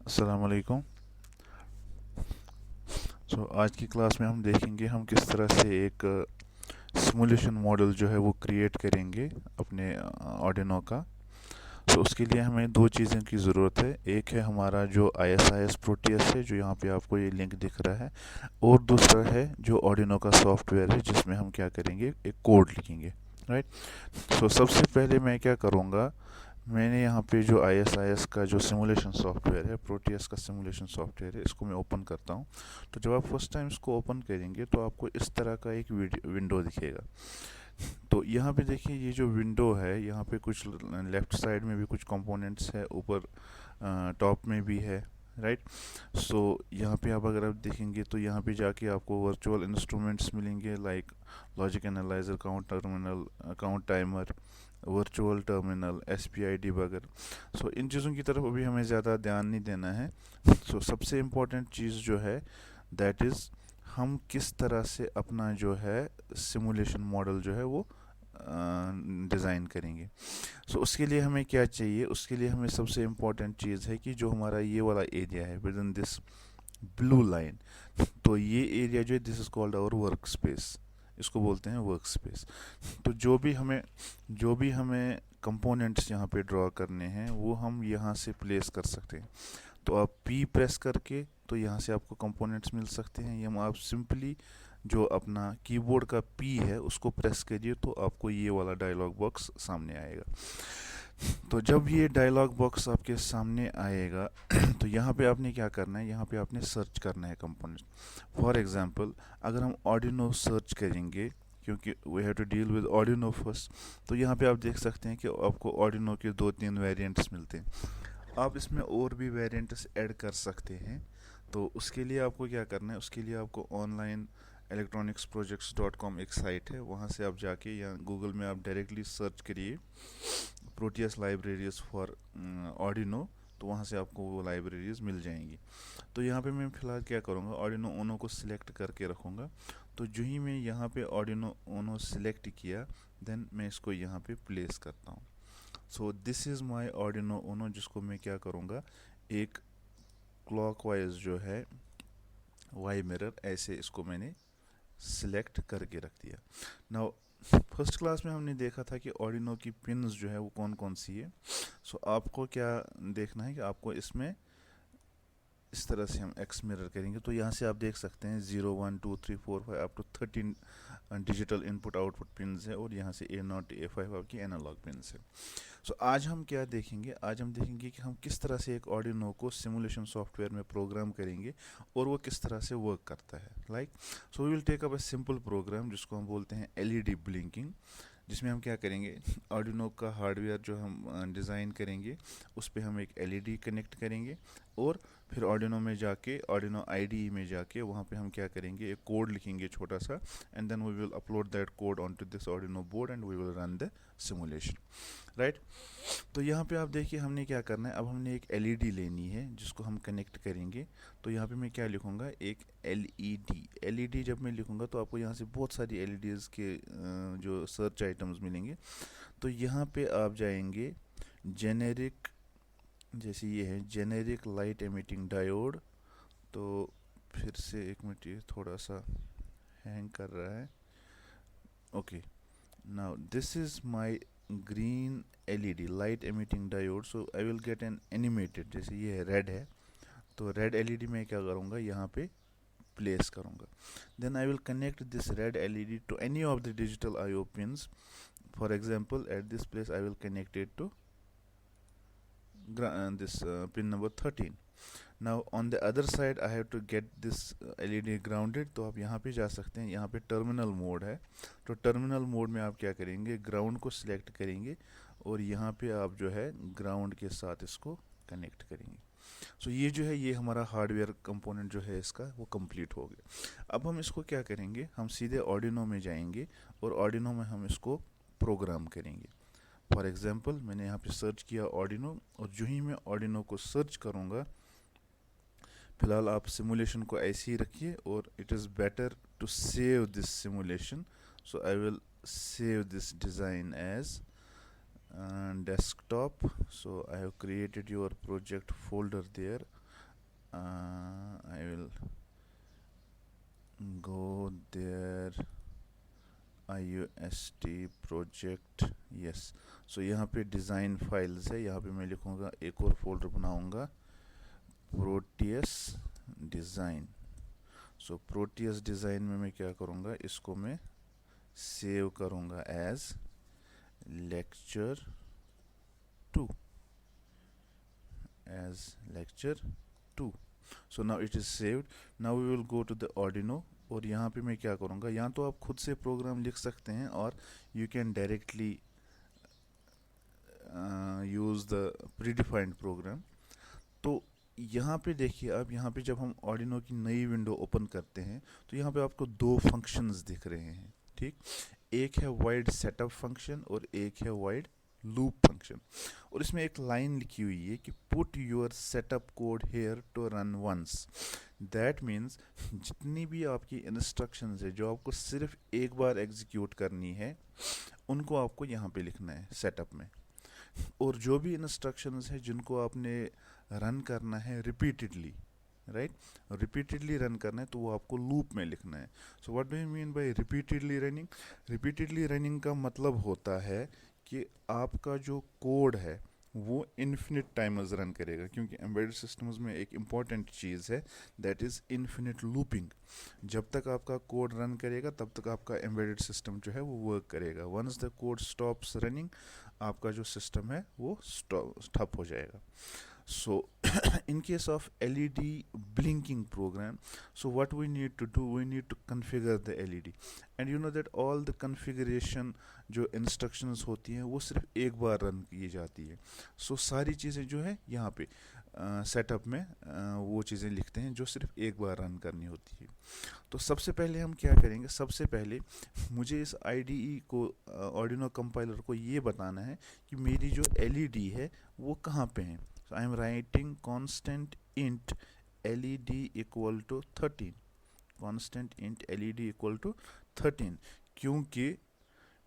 अस्सलाम वालेकुम। आज की क्लास में हम देखेंगे हम किस तरह से एक सिमुलेशन मॉडल जो है वो क्रिएट करेंगे अपने ऑर्डिनो का। उसके लिए हमें दो चीज़ों की ज़रूरत है। एक है हमारा जो ISIS प्रोटियस है, जो यहाँ पे आपको ये लिंक दिख रहा है, और दूसरा है जो ऑर्डिनो का सॉफ्टवेयर है जिसमें हम क्या करेंगे, एक कोड लिखेंगे। राइट। सबसे पहले मैं क्या करूँगा, मैंने यहाँ पे जो ISIS का जो सिमुलेशन सॉफ्टवेयर है, प्रोटियस का सिमुलेशन सॉफ्टवेयर है, इसको मैं ओपन करता हूँ। तो जब आप फर्स्ट टाइम इसको ओपन करेंगे तो आपको इस तरह का एक विंडो दिखेगा। तो यहाँ पे देखिए, ये जो विंडो है, यहाँ पे कुछ लेफ्ट साइड में भी कुछ कंपोनेंट्स है, ऊपर टॉप में भी है। राइट। यहाँ पे आप अगर आप देखेंगे तो यहाँ पे जाके आपको वर्चुअल इंस्ट्रूमेंट्स मिलेंगे, like logic analyzer, count terminal, count timer, virtual terminal, SPI debugger. इन चीज़ों की तरफ अभी हमें ज़्यादा ध्यान नहीं देना है। सबसे इम्पोर्टेंट चीज़ जो है, दैट इज़ हम किस तरह से अपना जो है सिमुलेशन मॉडल जो है वो डिज़ाइन करेंगे। उसके लिए हमें क्या चाहिए, उसके लिए हमें सबसे इम्पोर्टेंट चीज़ है कि जो हमारा ये वाला एरिया है within this blue line, तो ये एरिया जो है, this is called our work space. इसको बोलते हैं वर्क स्पेस। तो जो भी हमें कंपोनेंट्स यहाँ पे ड्रॉ करने हैं वो हम यहाँ से प्लेस कर सकते हैं। तो आप P प्रेस करके तो यहाँ से आपको कंपोनेंट्स मिल सकते हैं, या आप सिंपली जो अपना कीबोर्ड का P है उसको प्रेस करिए तो आपको ये वाला डायलॉग बॉक्स सामने आएगा। तो जब ये डायलॉग बॉक्स आपके सामने आएगा तो यहाँ पे आपने क्या करना है, यहाँ पे आपने सर्च करना है कंपोनेंट। फॉर एग्जांपल, अगर हम ऑर्डिनो सर्च करेंगे, क्योंकि we have to deal with Arduino first, तो यहाँ पे आप देख सकते हैं कि आपको ऑर्डिनो के दो तीन वेरिएंट्स मिलते हैं। आप इसमें और भी वेरिएंट्स ऐड कर सकते हैं। तो उसके लिए आपको क्या करना है, उसके लिए आपको ऑनलाइन electronicsprojects.com एक साइट है, वहाँ से आप जाके, या गूगल में आप डायरेक्टली सर्च करिए प्रोटियस लाइब्रेरीज फॉर ऑर्डिनो, तो वहाँ से आपको वो लाइब्रेरीज मिल जाएंगी। तो यहाँ पे मैं फ़िलहाल क्या करूँगा, ऑर्डिनो ओनो को सिलेक्ट करके रखूँगा। तो जो ही मैं यहाँ पे ऑर्डिनो ओनो सिलेक्ट किया, देन मैं इसको यहाँ पे प्लेस करता हूँ। दिस इज़ माय ऑर्डिनो ओनो, जिसको मैं क्या करूँगा, एक क्लॉकवाइज जो है वाई मिरर, ऐसे इसको मैंने सिलेक्ट करके रख दिया। नाउ फर्स्ट क्लास में हमने देखा था कि ऑर्डिनो की पिन्स जो है वो कौन कौन सी है। आपको क्या देखना है कि आपको इसमें इस तरह से हम एक्स मिरर करेंगे, तो यहाँ से आप देख सकते हैं 0 1 2 3 4 5 up to 13 digital input output pins है, और यहाँ से A0 A5 आपकी एनालॉग पिन्स है। आज हम क्या देखेंगे, आज हम देखेंगे कि हम किस तरह से एक ऑर्डिनो को सिमुलेशन सॉफ्टवेयर में प्रोग्राम करेंगे और वो किस तरह से वर्क करता है। Like, we will take up a simple program जिसको हम बोलते हैं LED ब्लिंकिंग, जिसमें हम क्या करेंगे, आर्डिनो का हार्डवेयर जो हम डिज़ाइन करेंगे उस पर हम एक LED कनेक्ट करेंगे, और फिर आर्डिनो में जाके, आर्डिनो IDE में जाके वहाँ पे हम क्या करेंगे, एक कोड लिखेंगे छोटा सा, and then we will upload that code on to this Arduino board and we will run the simulation. Right. तो यहाँ पे आप देखिए हमने क्या करना है, अब हमने एक LED लेनी है जिसको हम कनेक्ट करेंगे। तो यहाँ पे मैं क्या लिखूँगा, एक LED जब मैं लिखूँगा तो आपको यहाँ से बहुत सारी LEDs के जो सर्च आइटम्स मिलेंगे। तो यहाँ पे आप जाएंगे जेनेरिक, जैसे ये है जेनेरिक लाइट एमिटिंग डायोड। तो फिर से एक मिनट, ये थोड़ा सा हैंग कर रहा है। Okay, now this is my green LED light emitting diode, so I will get an animated, जैसे ये रेड है तो रेड LED में क्या करूँगा, यहाँ पे प्लेस करूँगा। Then I will connect this red LED to any of the digital IO pins. For example, at this place I will connect it to this pin number 13. Now on the other side I have to get this LED grounded, तो आप यहाँ पे जा सकते हैं, यहाँ पे terminal mode है। तो टर्मिनल मोड में आप क्या करेंगे, ग्राउंड को सिलेक्ट करेंगे और यहाँ पे आप जो है ग्राउंड के साथ इसको कनेक्ट करेंगे। ये जो है, ये हमारा हार्डवेयर कंपोनेंट जो है इसका वो कंप्लीट हो गया। अब हम इसको क्या करेंगे, हम सीधे ऑर्डिनो में जाएंगे और ऑर्डिनो में हम इसको प्रोग्राम करेंगे। फॉर एग्जाम्पल, मैंने यहाँ पे सर्च किया ऑर्डिनो, और जो ही मैं ऑर्डिनो को सर्च करूँगा, फिलहाल आप सिमुलेशन को ऐसे ही रखिए, और it is better to save this simulation, so I will save this design as desktop. So I have created your project folder there. I will go there IOST project yes. सो यहाँ पे design files है, यहाँ पे मैं लिखूँगा एक और folder बनाऊँगा प्रोटियस डिज़ाइन। सो प्रोटियस डिज़ाइन में मैं क्या करूँगा, इसको मैं सेव करूँगा as lecture 2 as lecture 2. So now it is saved. Now we will go to the Arduino और यहाँ पे मैं क्या करूँगा, यहाँ तो आप खुद से प्रोग्राम लिख सकते हैं और you can directly use the predefined program. तो यहाँ पे देखिए, अब यहाँ पे जब हम Arduino की नई विंडो ओपन करते हैं तो यहाँ पे आपको दो फंक्शंस दिख रहे हैं, ठीक। एक है void setup फंक्शन और एक है void लूप फंक्शन, और इसमें एक लाइन लिखी हुई है कि put your setup code here to run once. That means जितनी भी आपकी इंस्ट्रक्शंस है जो आपको सिर्फ एक बार एग्जीक्यूट करनी है उनको आपको यहाँ पे लिखना है सेटअप में, और जो भी इंस्ट्रक्शंस है जिनको आपने रन करना है रिपीटेडली, राइट, रिपीटेडली रन करना है तो वो आपको लूप में लिखना है। So what do you mean by repeatedly running? Repeatedly running का मतलब होता है कि आपका जो कोड है वो इन्फिनिट टाइमर्स रन करेगा, क्योंकि एम्बेडेड सिस्टम्स में एक इम्पॉर्टेंट चीज़ है दैट इज़ इन्फिनिट लूपिंग। जब तक आपका कोड रन करेगा तब तक आपका एम्बेडेड सिस्टम जो है वो वर्क करेगा। Once the code stops running आपका जो सिस्टम है वो ठप हो जाएगा। So in case of LED blinking program, so what we need to do, we need to configure the LED, and you know that all the configuration जो instructions होती हैं वो सिर्फ एक बार रन की जाती है। so सारी चीज़ें जो है यहाँ पे सेटअप में वो चीज़ें लिखते हैं जो सिर्फ एक बार रन करनी होती है। तो सबसे पहले हम क्या करेंगे, सबसे पहले मुझे इस IDE को Arduino कंपाइलर को ये बताना है कि मेरी जो LED है वो कहाँ पे है। So I am writing constant int LED equal to 13, constant int LED equal to 13, क्योंकि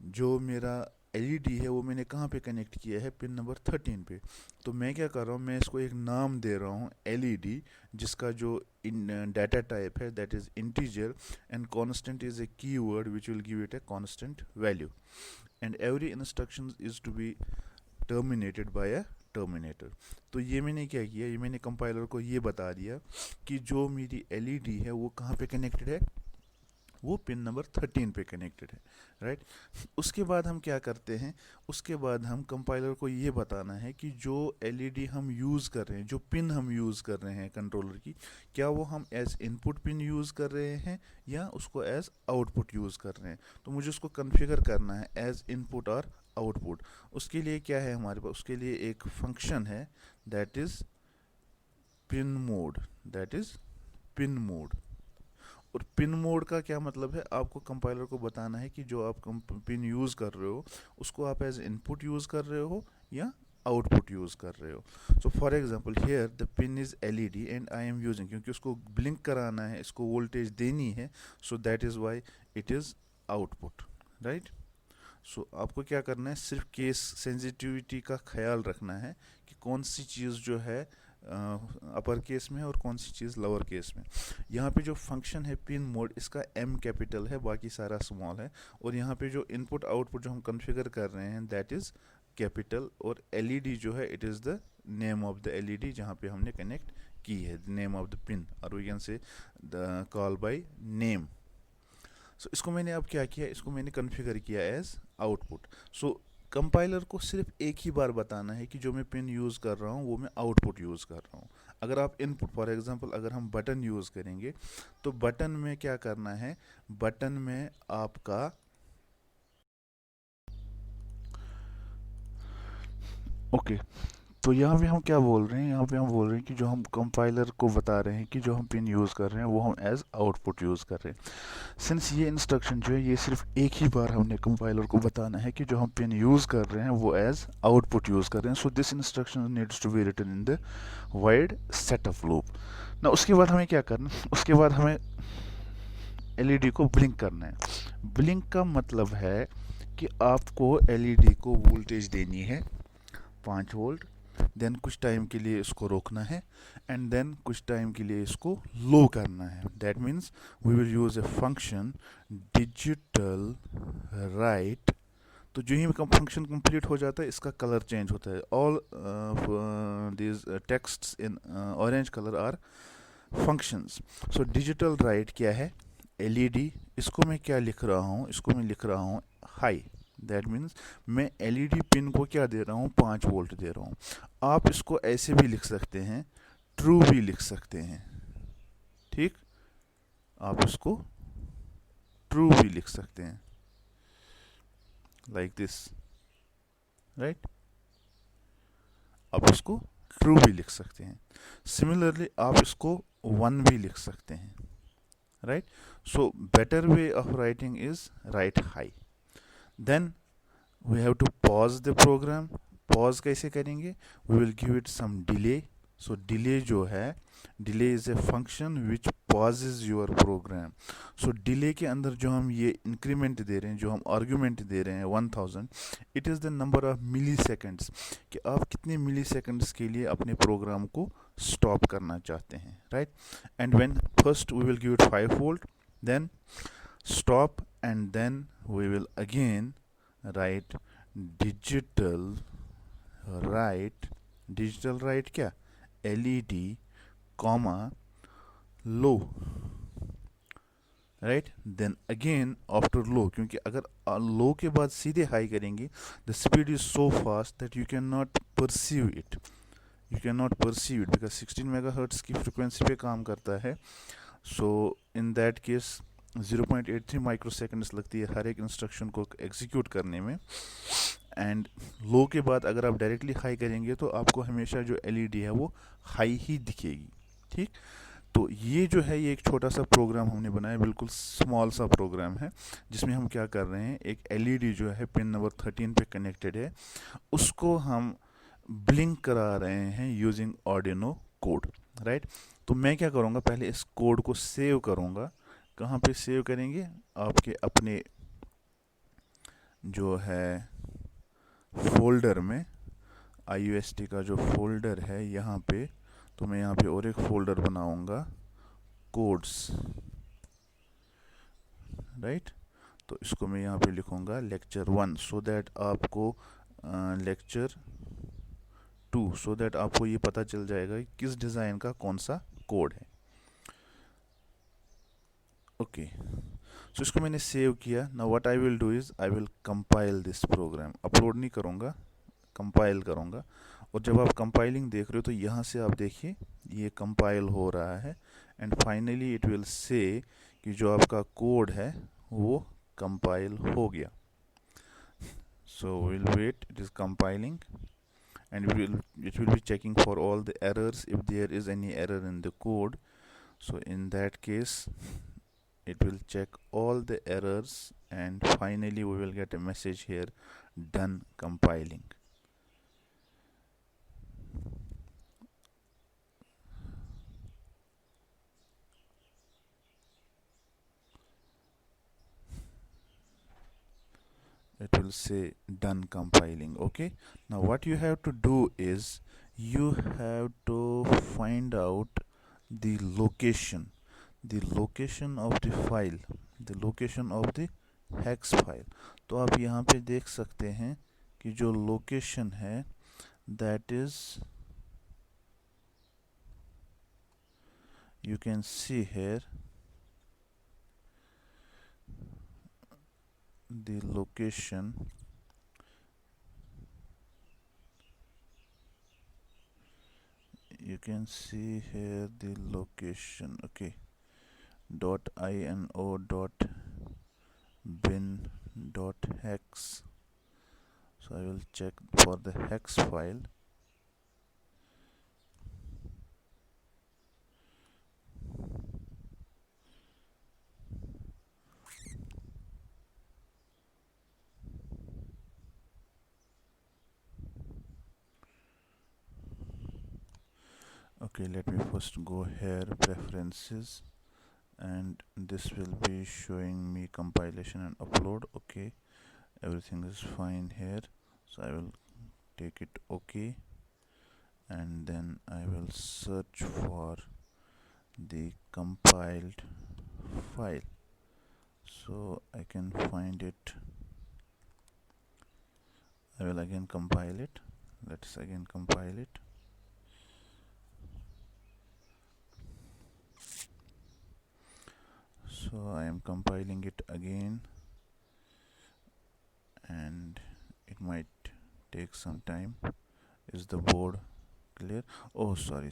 जो मेरा LED है वो मैंने कहाँ पे कनेक्ट किया है, पिन नंबर 13 पे। तो मैं क्या कर रहा हूँ, मैं इसको एक नाम दे रहा हूँ LED, जिसका जो डाटा टाइप है that is integer, and constant is a keyword which will give it a constant value, and every instruction is to be terminated by a terminator. तो ये मैंने क्या किया, ये मैंने कंपाइलर को ये बता दिया कि जो मेरी LED है वो कहाँ पे कनेक्टेड है, वो पिन नंबर 13 पे कनेक्टेड है, राइट। उसके बाद हम क्या करते हैं, उसके बाद हम कंपाइलर को ये बताना है कि जो LED हम यूज़ कर रहे हैं, जो पिन हम यूज़ कर रहे हैं कंट्रोलर की, क्या वो हम एज इनपुट पिन यूज़ कर रहे हैं या उसको एज आउटपुट यूज़ कर रहे हैं। तो मुझे उसको कॉन्फ़िगर करना है एज इनपुट और आउटपुट। उसके लिए क्या है हमारे पास, उसके लिए एक फंक्शन है that is pin mode, that is pin mode. और पिन मोड का क्या मतलब है, आपको कंपाइलर को बताना है कि जो आप पिन यूज़ कर रहे हो उसको आप एज इनपुट यूज़ कर रहे हो या आउटपुट यूज़ कर रहे हो। So for example here the pin is LED and I am using, क्योंकि उसको ब्लिंक कराना है, इसको वोल्टेज देनी है, so that is why it is output, right. So आपको क्या करना है, सिर्फ केस सेंसिटिविटी का ख्याल रखना है कि कौन सी चीज़ जो है अपर केस में है और कौन सी चीज़ लोअर केस में। यहाँ पे जो फंक्शन है पिन मोड, इसका M कैपिटल है, बाकी सारा स्मॉल है, और यहाँ पे जो इनपुट आउटपुट जो हम कॉन्फ़िगर कर रहे हैं दैट इज़ कैपिटल, और LED जो है it is the name of the LED जहाँ पे हमने कनेक्ट की है, नेम ऑफ द पिन, और we can say the call by name. So इसको मैंने अब क्या किया, इसको मैंने कॉन्फ़िगर किया एज आउटपुट। सो कंपाइलर को सिर्फ एक ही बार बताना है कि जो मैं पिन यूज़ कर रहा हूँ वो मैं आउटपुट यूज़ कर रहा हूँ। अगर आप इनपुट, फॉर एग्जांपल अगर हम बटन यूज़ करेंगे तो बटन में क्या करना है, बटन में आपका ओके तो यहाँ पे हम क्या बोल रहे हैं, यहाँ पे हम बोल रहे हैं कि जो हम कंपाइलर को बता रहे हैं कि जो हम पिन यूज़ कर रहे हैं वो हम एज आउटपुट यूज़ कर रहे हैं। सिंस ये इंस्ट्रक्शन जो है ये सिर्फ एक ही बार हमने कंपाइलर को बताना है कि जो हम पिन यूज़ कर रहे हैं वो एज आउटपुट यूज़ कर रहे हैं। So this instruction needs to be written in the void setup loop ना। उसके बाद हमें क्या करना, उसके बाद हमें LED को ब्लिंक करना है। ब्लिंक का मतलब है कि आपको LED को वोल्टेज देनी है 5 वोल्ट, देन कुछ टाइम के लिए इसको रोकना है, एंड देन कुछ टाइम के लिए इसको लो करना है. That means we will use a function digital write. तो जो ही फंक्शन कंप्लीट हो जाता है इसका कलर चेंज होता है. All these texts in orange colour are functions. So digital write क्या है? एलईडी. इसको मैं क्या लिख रहा हूँ? इसको मैं लिख रहा हूँ हाई. दैट मीन्स मैं एलईडी पिन को क्या दे रहा हूँ? 5 वोल्ट दे रहा हूँ. आप इसको ऐसे भी लिख सकते हैं, ट्रू भी लिख सकते हैं. ठीक, आप इसको ट्रू भी लिख सकते हैं, लाइक दिस, राइट. आप इसको ट्रू भी लिख सकते हैं. सिमिलरली आप इसको 1 भी लिख सकते हैं, right. So better way of writing is write high. Then we have to pause the program. pause कैसे करेंगे? we will give it some delay. so delay जो है, delay is a function which pauses your program. so delay के अंदर जो हम ये increment दे रहे हैं, जो हम argument दे रहे हैं 1000, it is the number of milliseconds, कि आप कितने milliseconds के लिए अपने प्रोग्राम को stop करना चाहते हैं, right. and when first we will give it 5 volt, then stop, and then we will again write digital write क्या? LED comma low, right. Then again after low, क्योंकि अगर लो के बाद सीधे हाई करेंगे the speed is so fast that you can not perceive it. Because 16 megahertz की frequency पे काम करता है. So in that case 0.83 microseconds लगती है हर एक इंस्ट्रक्शन को एग्जीक्यूट करने में. एंड लो के बाद अगर आप डायरेक्टली हाई करेंगे तो आपको हमेशा जो एलईडी है वो हाई ही दिखेगी. ठीक, तो ये जो है ये एक छोटा सा प्रोग्राम हमने बनाया, बिल्कुल स्मॉल सा प्रोग्राम है, जिसमें हम क्या कर रहे हैं, एक एलईडी जो है पिन नंबर 13 पे कनेक्टेड है, उसको हम ब्लिंक करा रहे हैं यूजिंग आर्डिनो कोड, राइट. तो मैं क्या करूँगा, पहले इस कोड को सेव करूँगा. कहाँ पे सेव करेंगे? आपके अपने जो है फोल्डर में, IUST का जो फोल्डर है यहाँ पे, तो मैं यहाँ पे और एक फोल्डर बनाऊंगा कोड्स, राइट. तो इसको मैं यहाँ पे लिखूंगा लेक्चर 1, सो दैट आपको लेक्चर 2, सो दैट आपको ये पता चल जाएगा कि किस डिज़ाइन का कौन सा कोड है. ओके, सो इसको मैंने सेव किया. Now what I will do is I will compile this program. Upload नहीं करूँगा, कंपाइल करूँगा. और जब आप कंपाइलिंग देख रहे हो तो यहाँ से आप देखिए ये कंपाइल हो रहा है, and finally it will say कि जो आपका कोड है वो कंपाइल हो गया. So will wait, it is compiling, and it will be checking for all the errors if there is any error in the code. So in that case it will check all the errors, and finally we will get a message here, done compiling. It will say done compiling. Okay, now what you have to do is you have to find out the location of the file, the location of the hex file. तो आप यहाँ पे देख सकते हैं कि जो location है that is, you can see here the location you can see here the location. Okay, .ino .bin .hex. So I will check for the hex file. Okay, let me first go here, preferences, and this will be showing me compilation and upload. Okay, everything is fine here, so I will take it okay. and then I will search for the compiled file, so I can find it. I will again compile it. Let's again compile it. So I am compiling it again, and it might take some time. Is the board clear? Oh sorry,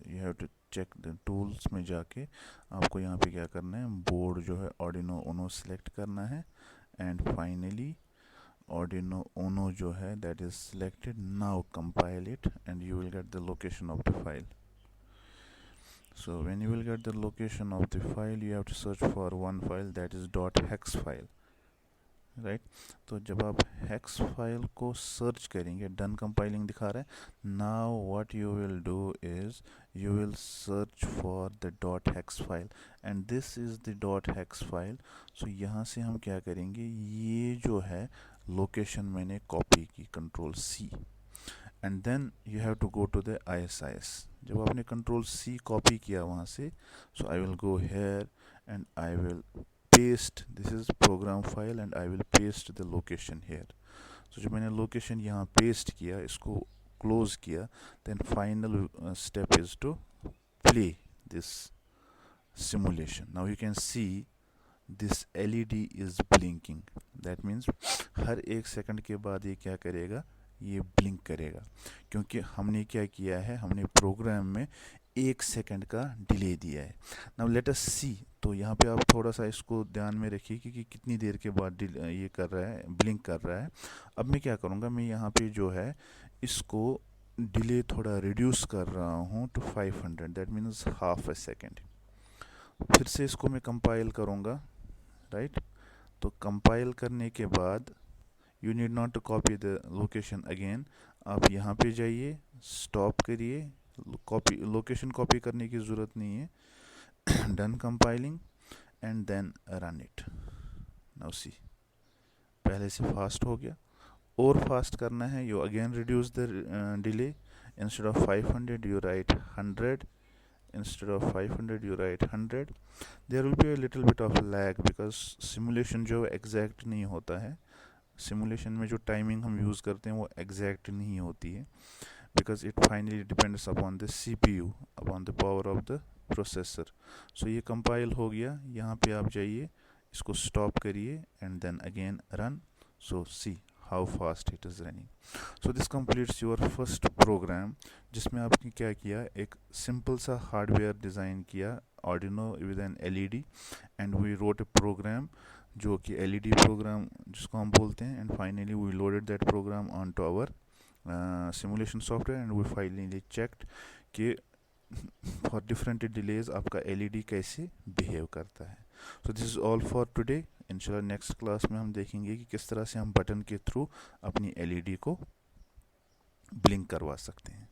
you have to check the tools में जाके आपको यहाँ पे क्या करना है, board जो है Arduino Uno select करना है, and finally Arduino Uno जो है that is selected. Now compile it and you will get the location of the file. So when you will get the location of the file, you have to search for one file, that is .hex file, right तो जब आप hex file को search करेंगे, done compiling दिखा रहा है. Now what you will do is you will search for the dot hex file, and this is the dot hex file. So यहाँ से हम क्या करेंगे, ये जो है लोकेशन मैंने कॉपी की, control C, and then you have to go to the ISIS. जब आपने कंट्रोल सी कॉपी किया वहाँ से, so I will go here and I will paste, this is program file and I will paste the location here. So जब मैंने location यहाँ paste किया, इसको close किया, then final step is to play this simulation. Now you can see this LED is blinking. That means हर एक second के बाद ये क्या करेगा, ये ब्लिंक करेगा, क्योंकि हमने क्या किया है, हमने प्रोग्राम में 1 सेकंड का डिले दिया है. नाउ लेट अस सी. तो यहाँ पे आप थोड़ा सा इसको ध्यान में रखिए कि कितनी देर के बाद ये कर रहा है, ब्लिंक कर रहा है. अब मैं क्या करूँगा, मैं यहाँ पे जो है इसको डिले थोड़ा रिड्यूस कर रहा हूँ to 500, that means half a second. फिर से इसको मैं कंपाइल करूँगा, राइट. तो कंपाइल करने के बाद you need not to copy the location again. आप यहाँ पे जाइए, स्टॉप करिए, कॉपी लोकेशन कॉपी करने की ज़रूरत नहीं है. Done compiling and then run it. Now see, पहले से फास्ट हो गया, और फास्ट करना है, you again reduce the delay. Instead of 500 you write 100, instead of 500 you write 100. there will be a little bit of lag because simulation जो exact नहीं होता है. simulation में जो timing हम use करते हैं वो exact नहीं होती है, because it finally depends upon the CPU, upon the power of the processor. so ये compile हो गया. यहाँ पे आप जाइए, इसको stop करिए and then again run. so see how fast it is running. so this completes your first program, जिसमें आपने क्या किया, एक simple सा hardware design किया Arduino with an LED, and we wrote a program जो कि LED program जिसको हम बोलते हैं, and finally we loaded that program onto our simulation software, and we finally checked कि for different delays आपका LED कैसे behave करता है. so this is all for today. इंशाल्लाह नेक्स्ट क्लास में हम देखेंगे कि किस तरह से हम बटन के थ्रू अपनी LED को ब्लिंक करवा सकते हैं.